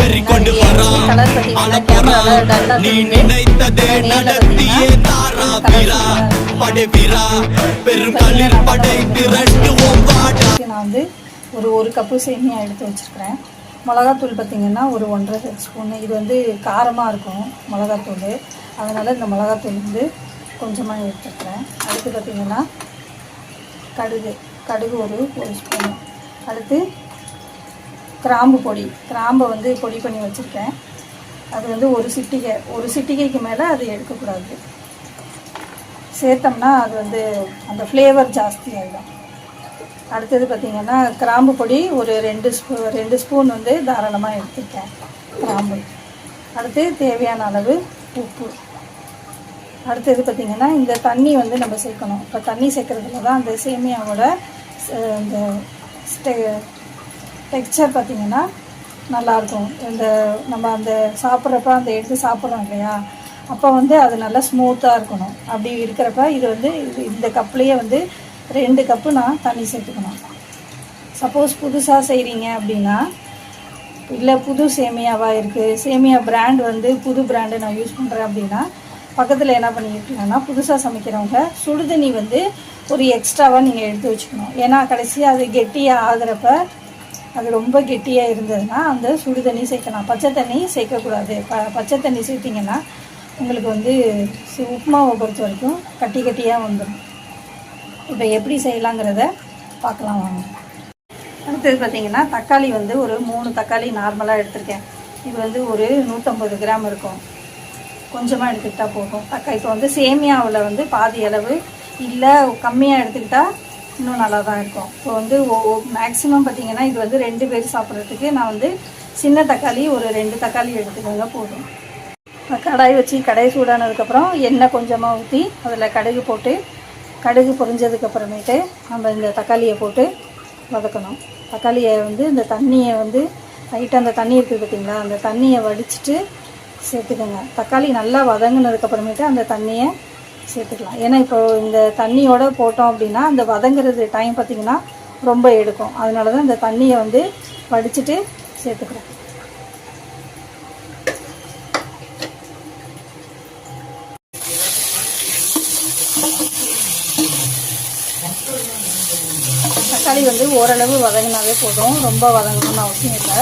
வெறி கொண்டு வரான் ஆன போறான் நீ நினைத்ததே நடத்தியே தாரா வீரா படை வீரா பெரும் களிர் படை திரட்டுவோம் வாடா. நான் வந்து ஒரு கப்பு சேமியா எடுத்து வச்சுருக்கிறேன். மிளகாத்தூள் பார்த்திங்கன்னா ஒரு 1.5 ஸ்பூன். இது வந்து காரமாக இருக்கும் மிளகாத்தூள், அதனால் இந்த மிளகாத்தூள் வந்து கொஞ்சமாக எடுத்துக்கிறேன். அடுத்து பார்த்திங்கன்னா கடுகு ஒரு ஸ்பூன். அடுத்து கிராம்பை வந்து பொடி பண்ணி வச்சுருக்கேன். அது வந்து ஒரு சிட்டிகைக்கு மேலே அது எடுக்கக்கூடாது. சேர்த்தோம்னா அது வந்து அந்த ஃப்ளேவர் ஜாஸ்தி ஆகிடும். அடுத்தது பார்த்திங்கன்னா கிராம்பு பொடி ஒரு 2 ஸ்பூன் வந்து தாராளமாக எடுத்துருக்கேன் கிராம்பு. அடுத்து தேவையான அளவு உப்பு. அடுத்தது பார்த்திங்கன்னா இந்த தண்ணி வந்து நம்ம சேர்க்கணும். இப்போ தண்ணி சேர்க்குறதுல தான் அந்த சேமியாவோட இந்த டெக்ஸ்சர் பார்த்திங்கன்னா நல்லாயிருக்கும். இந்த நம்ம அந்த சாப்பிட்றப்ப அந்த எடுத்து சாப்பிட்றோம் இல்லையா, அப்போ வந்து அது நல்லா ஸ்மூத்தாக இருக்கணும். அப்படி இருக்கிறப்ப இது வந்து இந்த கப்லேயே வந்து 2 கப்பு நான் தண்ணி சேர்த்துக்கணும். சப்போஸ் புதுசாக செய்கிறீங்க அப்படின்னா, இல்லை புது சேமியாவாக இருக்குது, சேமியா பிராண்ட் வந்து புது பிராண்டு நான் யூஸ் பண்ணுறேன் அப்படின்னா, பக்கத்தில் என்ன பண்ணியிருக்கீங்கன்னா, புதுசாக சமைக்கிறவங்க சுடுதண்ணி வந்து ஒரு எக்ஸ்ட்ராவாக நீங்கள் எடுத்து வச்சுக்கணும். ஏன்னா கடைசியாக அது கெட்டியாக ஆகிறப்ப அது ரொம்ப கெட்டியாக இருந்ததுன்னா அந்த சுடுதண்ணி சேர்க்கலாம். பச்சை தண்ணி சேர்க்கக்கூடாது. பச்சை தண்ணி சேர்த்திங்கன்னா உங்களுக்கு வந்து உப்புமாவை பொறுத்த வரைக்கும் கட்டியாக வந்துடும். இப்போ எப்படி செய்யலாங்கிறத பார்க்கலாம் வாங்க. அடுத்தது பார்த்திங்கன்னா தக்காளி வந்து ஒரு 3 தக்காளி நார்மலாக எடுத்திருக்கேன். இது வந்து ஒரு 150 கிராம் இருக்கும். கொஞ்சமாக எடுத்துக்கிட்டால் போதும். தக்காளி இப்போ வந்து சேமியாவில் வந்து பாதி அளவு, இல்லை கம்மியாக எடுத்துக்கிட்டால் இன்னும் நல்லா தான் இருக்கும். இப்போ வந்து மேக்ஸிமம் பார்த்திங்கன்னா இது வந்து 2 பேர் சாப்பிட்றதுக்கு நான் வந்து சின்ன தக்காளி ஒரு 2 தக்காளி எடுத்துக்கோங்க போதும். கடாய் வச்சு கடாய் சூடானதுக்கப்புறம் எண்ணெய் கொஞ்சமாக ஊற்றி அதில் கடுகு போட்டு, கடுகு பொரிஞ்சதுக்கப்புறமேட்டு நம்ம இந்த தக்காளியை போட்டு வதக்கணும். தக்காளியை வந்து இந்த தண்ணியை வந்து லைட்டாக அந்த தண்ணி இருக்குது பார்த்திங்களா, அந்த தண்ணியை வடிச்சிட்டு சேர்த்துக்கோங்க. தக்காளி நல்லா வதங்கினதுக்கப்புறமேட்டு அந்த தண்ணியை சேர்த்துக்கலாம். ஏன்னா இப்போ இந்த தண்ணியோடு போட்டோம் அப்படின்னா அந்த வதங்குறது டைம் பார்த்திங்கன்னா ரொம்ப எடுக்கும். அதனால தான் இந்த தண்ணியை வந்து வடிச்சிட்டு சேர்த்துக்கிறேன். தக்காளி வந்து ஓரளவு வதங்கினாவே போதும், ரொம்ப வதங்கணும்னு அவசியம் இல்லை.